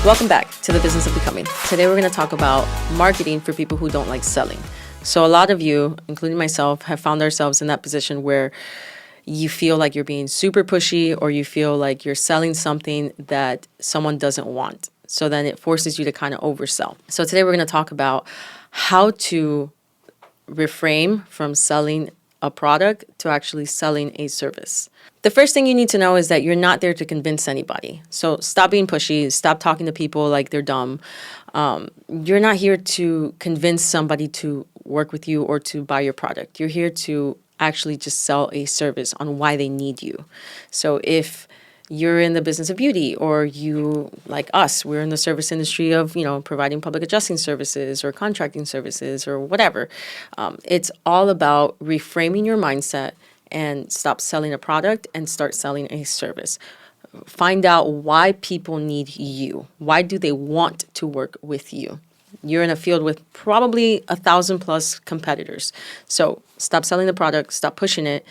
Welcome back to the Business of Becoming. Today we're going to talk about marketing for people who don't like selling. So a lot of you, including myself, have found ourselves in that position where you feel like you're being super pushy or you feel like you're selling something that someone doesn't want. So then it forces you to kind of oversell. So today we're going to talk about how to reframe from selling a product to actually selling a service. The first thing you need to know is that you're not there to convince anybody. So stop being pushy, stop talking to people like they're dumb. You're not here to convince somebody to work with you or to buy your product. You're here to actually just sell a service on why they need you. So if you're in the business of beauty, or you, like us, we're in the service industry of, providing public adjusting services or contracting services or whatever. It's all about reframing your mindset and stop selling a product and start selling a service. Find out why people need you. Why do they want to work with you? You're in a field with probably 1,000+ competitors. So stop selling the product, stop pushing it,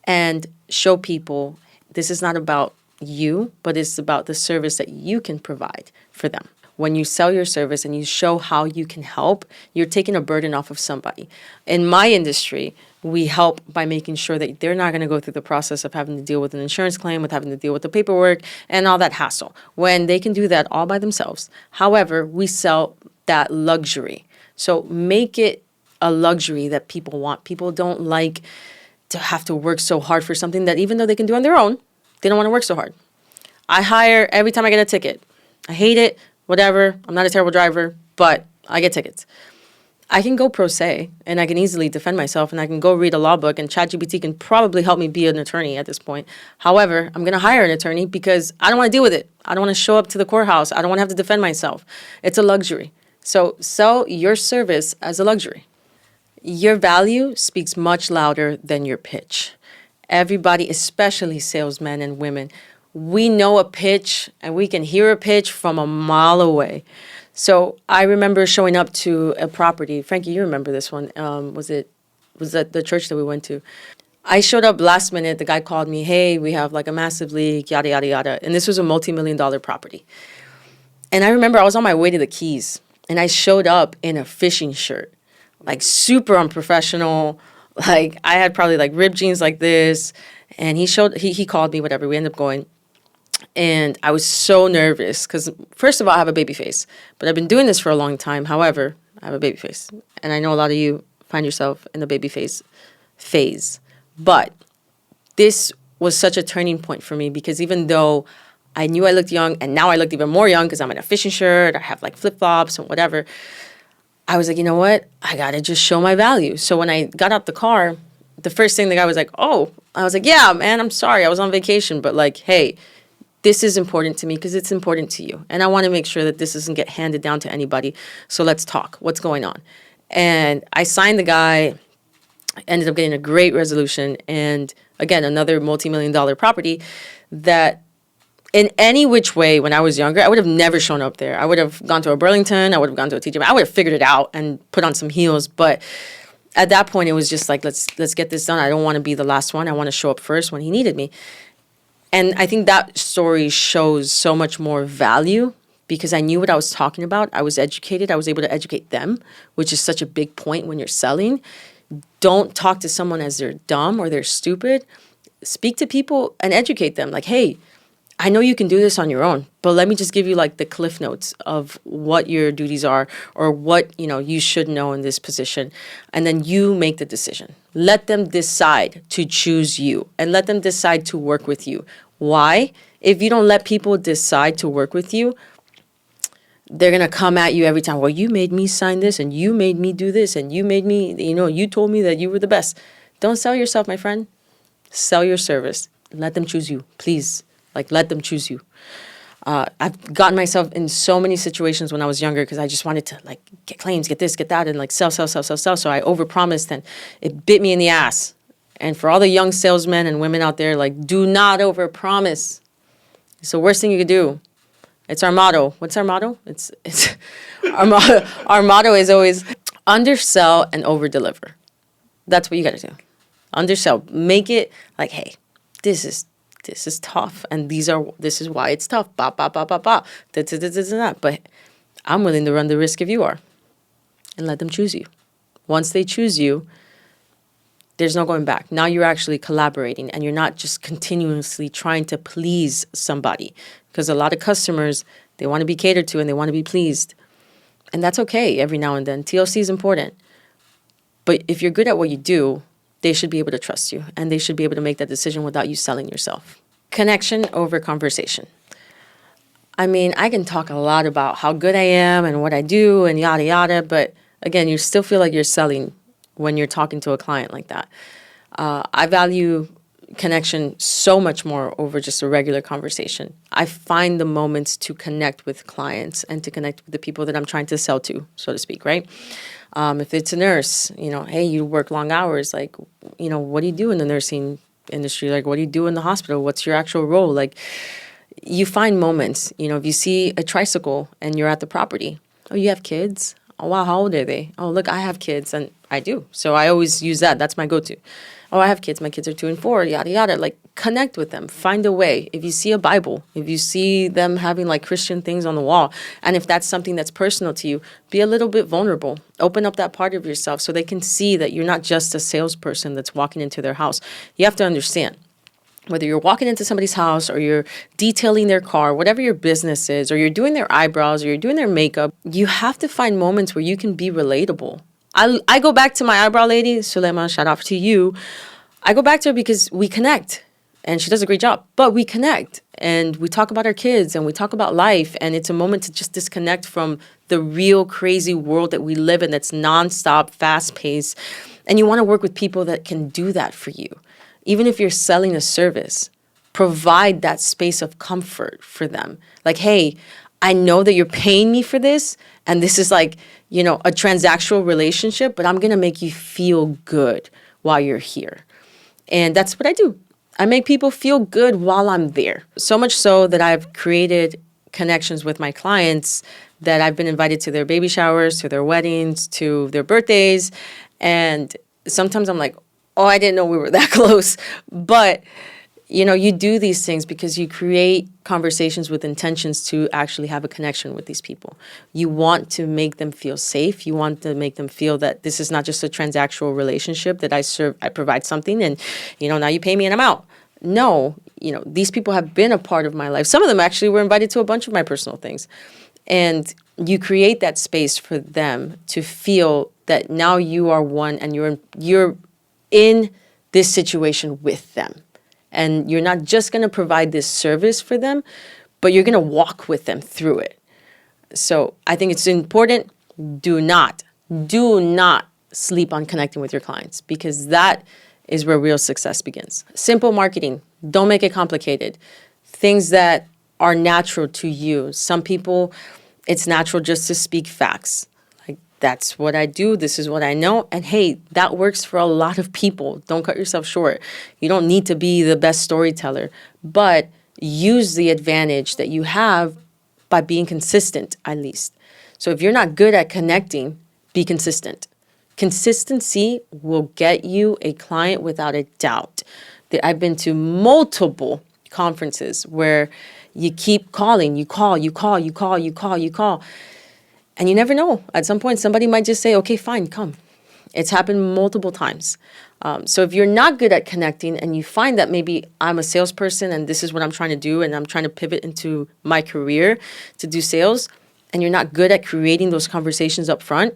and show people this is not about you, but it's about the service that you can provide for them. When you sell your service and you show how you can help, you're taking a burden off of somebody. In my industry, we help by making sure that they're not going to go through the process of having to deal with an insurance claim, with having to deal with the paperwork and all that hassle, when they can do that all by themselves. However, we sell that luxury. So make it a luxury that people want. People don't like to have to work so hard for something that even though they can do on their own, they don't want to work so hard. I hire every time I get a ticket. I hate it, whatever. I'm not a terrible driver, but I get tickets. I can go pro se, and I can easily defend myself, and I can go read a law book, and ChatGPT can probably help me be an attorney at this point. However, I'm going to hire an attorney because I don't want to deal with it. I don't want to show up to the courthouse. I don't want to have to defend myself. It's a luxury. So sell your service as a luxury. Your value speaks much louder than your pitch. Everybody, especially salesmen and women, we know a pitch and we can hear a pitch from a mile away. So I remember showing up to a property. Frankie, you remember this one. Was that the church that we went to? I showed up last minute. The guy called me, hey, we have like a massive leak, yada, yada, yada. And this was a multi-million-dollar property. And I remember I was on my way to the Keys and I showed up in a fishing shirt, like super unprofessional. Like I had probably like ripped jeans like this, and he called me, whatever. We ended up going, and I was so nervous because first of all, I have a baby face, but I've been doing this for a long time. However, I have a baby face, and I know a lot of you find yourself in the baby face phase. But this was such a turning point for me because even though I knew I looked young, and now I looked even more young because I'm in a fishing shirt, I have like flip flops and whatever. I was like, you know what? I got to just show my value. So when I got out the car, the first thing the guy was like, oh, I was like, yeah, man, I'm sorry. I was on vacation. But like, hey, this is important to me because it's important to you. And I want to make sure that this doesn't get handed down to anybody. So let's talk. What's going on? And I signed the guy, ended up getting a great resolution. And again, another multi-million-dollar property that in any which way, when I was younger, I would have never shown up there. I would have gone to a Burlington. I would have gone to a TJ. I would have figured it out and put on some heels. But at that point, it was just like, let's get this done. I don't want to be the last one. I want to show up first when he needed me. And I think that story shows so much more value because I knew what I was talking about. I was educated. I was able to educate them, which is such a big point when you're selling. Don't talk to someone as they're dumb or they're stupid. Speak to people and educate them. Like, hey, I know you can do this on your own, but let me just give you like the cliff notes of what your duties are or what, you should know in this position. And then you make the decision. Let them decide to choose you and let them decide to work with you. Why? If you don't let people decide to work with you, they're going to come at you every time. Well, you made me sign this and you made me do this and you made me, you told me that you were the best. Don't sell yourself, my friend. Sell your service. Let them choose you, please. Like, let them choose you. I've gotten myself in so many situations when I was younger because I just wanted to, like, get claims, get this, get that, and, like, sell. So I overpromised, and it bit me in the ass. And for all the young salesmen and women out there, like, do not overpromise. It's the worst thing you could do. It's our motto. What's our motto? It's our motto is always undersell and overdeliver. That's what you got to do. Undersell. Make it like, hey, this is this is tough, and this is why it's tough. Ba ba ba ba ba. Da, da, da, da, da, da. But I'm willing to run the risk if you are, and let them choose you. Once they choose you, there's no going back. Now you're actually collaborating, and you're not just continuously trying to please somebody, because a lot of customers, they want to be catered to and they want to be pleased. And that's okay every now and then. TLC is important. But if you're good at what you do, they should be able to trust you, and they should be able to make that decision without you selling yourself. Connection over conversation. I mean, I can talk a lot about how good I am and what I do and yada yada, but again, you still feel like you're selling when you're talking to a client like that. I value connection so much more over just a regular conversation. I find the moments to connect with clients and to connect with the people that I'm trying to sell to, so to speak, right? If it's a nurse, hey, you work long hours. Like, what do you do in the nursing industry? Like, what do you do in the hospital? What's your actual role? Like, you find moments, if you see a tricycle and you're at the property. Oh, you have kids? Oh, wow, how old are they? Oh, look, I have kids, and I do. So I always use that. That's my go-to. Oh, I have kids. My kids are 2 and 4, yada, yada. Like, connect with them. Find a way. If you see a Bible, if you see them having like Christian things on the wall, and if that's something that's personal to you, be a little bit vulnerable. Open up that part of yourself so they can see that you're not just a salesperson that's walking into their house. You have to understand, whether you're walking into somebody's house or you're detailing their car, whatever your business is, or you're doing their eyebrows or you're doing their makeup, you have to find moments where you can be relatable. I go back to my eyebrow lady, Sulema, shout out to you. I go back to her because we connect, and she does a great job, but we connect and we talk about our kids and we talk about life, and it's a moment to just disconnect from the real crazy world that we live in that's nonstop, fast-paced, and you want to work with people that can do that for you. Even if you're selling a service, provide that space of comfort for them. Like, hey, I know that you're paying me for this, and this is like, a transactional relationship, but I'm going to make you feel good while you're here. And that's what I do. I make people feel good while I'm there. So much so that I've created connections with my clients that I've been invited to their baby showers, to their weddings, to their birthdays. And sometimes I'm like, oh, I didn't know we were that close. But, you do these things because you create conversations with intentions to actually have a connection with these people. You want to make them feel safe. You want to make them feel that this is not just a transactional relationship, that I provide something and, now you pay me and I'm out. No, these people have been a part of my life. Some of them actually were invited to a bunch of my personal things. And you create that space for them to feel that now you are one and you're in this situation with them. And you're not just going to provide this service for them, but you're going to walk with them through it. So I think it's important. Do not sleep on connecting with your clients, because that is where real success begins. Simple marketing. Don't make it complicated. Things that are natural to you. Some people, it's natural just to speak facts. That's what I do. This is what I know. And hey, that works for a lot of people. Don't cut yourself short. You don't need to be the best storyteller, but use the advantage that you have by being consistent, at least. So if you're not good at connecting, be consistent. Consistency will get you a client without a doubt. I've been to multiple conferences where you keep calling, you call. And you never know. At some point, somebody might just say, okay, fine, come. It's happened multiple times. So if you're not good at connecting and you find that maybe I'm a salesperson and this is what I'm trying to do and I'm trying to pivot into my career to do sales, and you're not good at creating those conversations up front,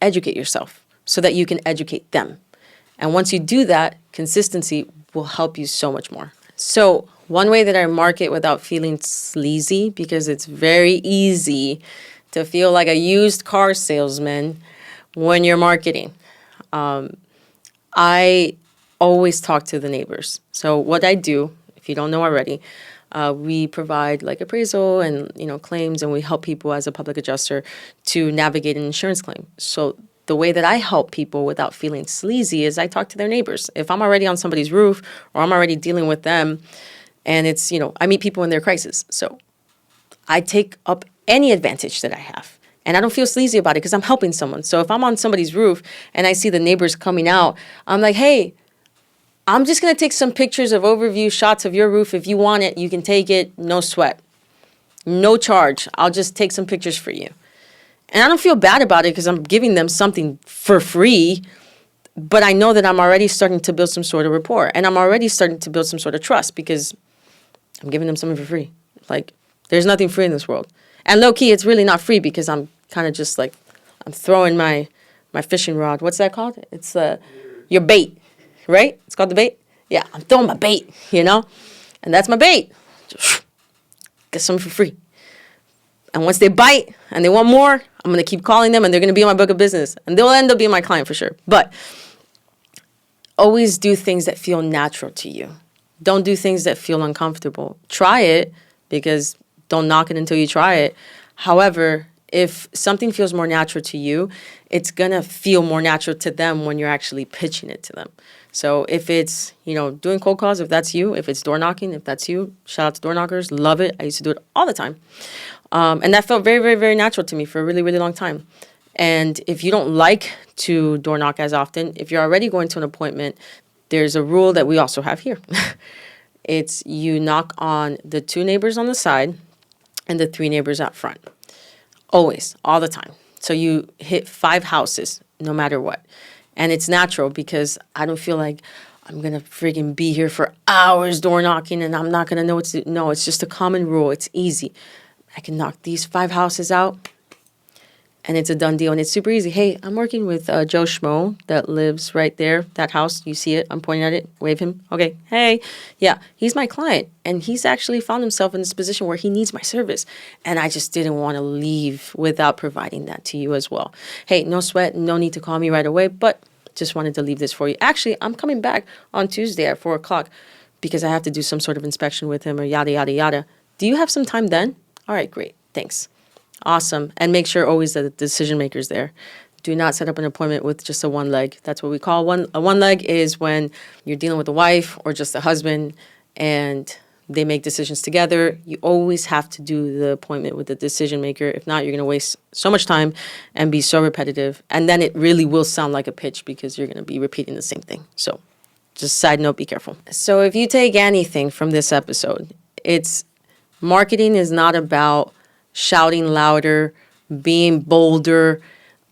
educate yourself so that you can educate them. And once you do that, consistency will help you so much more. So one way that I market without feeling sleazy, because it's very easy to feel like a used car salesman when you're marketing. I always talk to the neighbors. So what I do, if you don't know already, we provide like appraisal and claims, and we help people as a public adjuster to navigate an insurance claim. So the way that I help people without feeling sleazy is I talk to their neighbors. If I'm already on somebody's roof or I'm already dealing with them, and it's, I meet people in their crisis. So I take up any advantage that I have. And I don't feel sleazy about it because I'm helping someone. So if I'm on somebody's roof and I see the neighbors coming out, I'm like, hey, I'm just going to take some pictures of overview shots of your roof. If you want it, you can take it. No sweat. No charge. I'll just take some pictures for you. And I don't feel bad about it because I'm giving them something for free. But I know that I'm already starting to build some sort of rapport. And I'm already starting to build some sort of trust because I'm giving them something for free. Like, there's nothing free in this world. And low key, it's really not free because I'm kind of just like, I'm throwing my fishing rod. What's that called? It's your bait, right? It's called the bait. Yeah, I'm throwing my bait, and that's my bait. Just get something for free. And once they bite and they want more, I'm going to keep calling them and they're going to be in my book of business. And they'll end up being my client for sure. But always do things that feel natural to you. Don't do things that feel uncomfortable. Try it, because don't knock it until you try it. However, if something feels more natural to you, it's going to feel more natural to them when you're actually pitching it to them. So if it's, doing cold calls, if that's you, if it's door knocking, if that's you, shout out to door knockers. Love it. I used to do it all the time. And that felt very, very, very natural to me for a really, really long time. And if you don't like to door knock as often, if you're already going to an appointment, there's a rule that we also have here. It's you knock on the 2 neighbors on the side and the 3 neighbors out front. Always, all the time. So you hit 5 houses, no matter what. And it's natural because I don't feel like I'm going to friggin' be here for hours door knocking and I'm not going to know what to do. No, it's just a common rule. It's easy. I can knock these 5 houses out and it's a done deal. And it's super easy. Hey, I'm working with Joe Schmo that lives right there. That house, you see it. I'm pointing at it. Wave him. Okay. Hey. Yeah, he's my client. And he's actually found himself in this position where he needs my service. And I just didn't want to leave without providing that to you as well. Hey, no sweat. No need to call me right away. But just wanted to leave this for you. Actually, I'm coming back on Tuesday at 4 o'clock because I have to do some sort of inspection with him or yada, yada, yada. Do you have some time then? All right, great. Thanks. Awesome. And make sure always that the decision maker's there. Do not set up an appointment with just a one leg. That's what we call a one leg is when you're dealing with a wife or just a husband and they make decisions together. You always have to do the appointment with the decision maker. If not, you're going to waste so much time and be so repetitive. And then it really will sound like a pitch because you're going to be repeating the same thing. So just side note, be careful. So if you take anything from this episode, it's marketing is not about shouting louder, being bolder.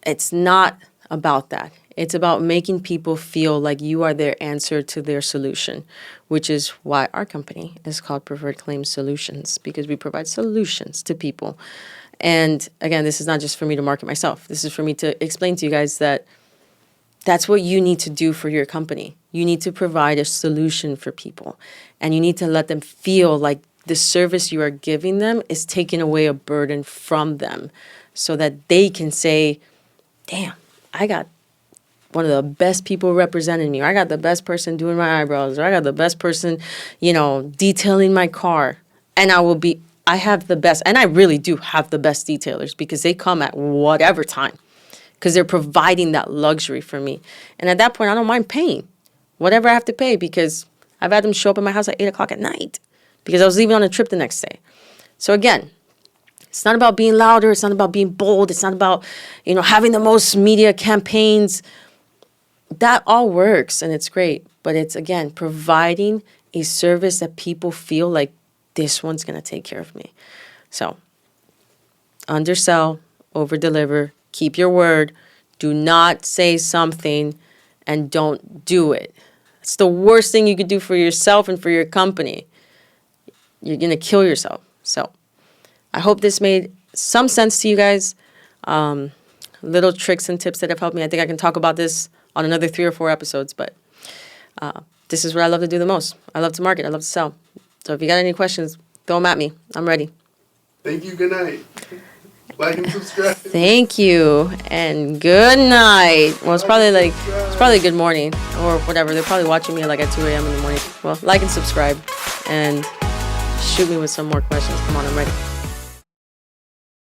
It's not about that. It's about making people feel like you are their answer to their solution, which is why our company is called Preferred Claim Solutions, because we provide solutions to people. And again, this is not just for me to market myself. This is for me to explain to you guys that that's what you need to do for your company. You need to provide a solution for people, and you need to let them feel like the service you are giving them is taking away a burden from them so that they can say, damn, I got one of the best people representing me, or I got the best person doing my eyebrows, or I got the best person, detailing my car. And I have the best, and I really do have the best detailers because they come at whatever time because they're providing that luxury for me. And at that point, I don't mind paying whatever I have to pay because I've had them show up at my house at 8 o'clock at night because I was leaving on a trip the next day. So again, it's not about being louder. It's not about being bold. It's not about, having the most media campaigns. That all works and it's great. But it's, again, providing a service that people feel like this one's going to take care of me. So undersell, over-deliver, keep your word. Do not say something and don't do it. It's the worst thing you could do for yourself and for your company. You're going to kill yourself. So I hope this made some sense to you guys. Little tricks and tips that have helped me. I think I can talk about this on another 3 or 4 episodes, but this is what I love to do the most. I love to market. I love to sell. So if you got any questions, throw them at me. I'm ready. Thank you. Good night. Like and subscribe. Thank you and good night. Well, it's probably good morning or whatever. They're probably watching me like at 2 a.m. in the morning. Well, like and subscribe and shoot me with some more questions. Come on, I'm ready.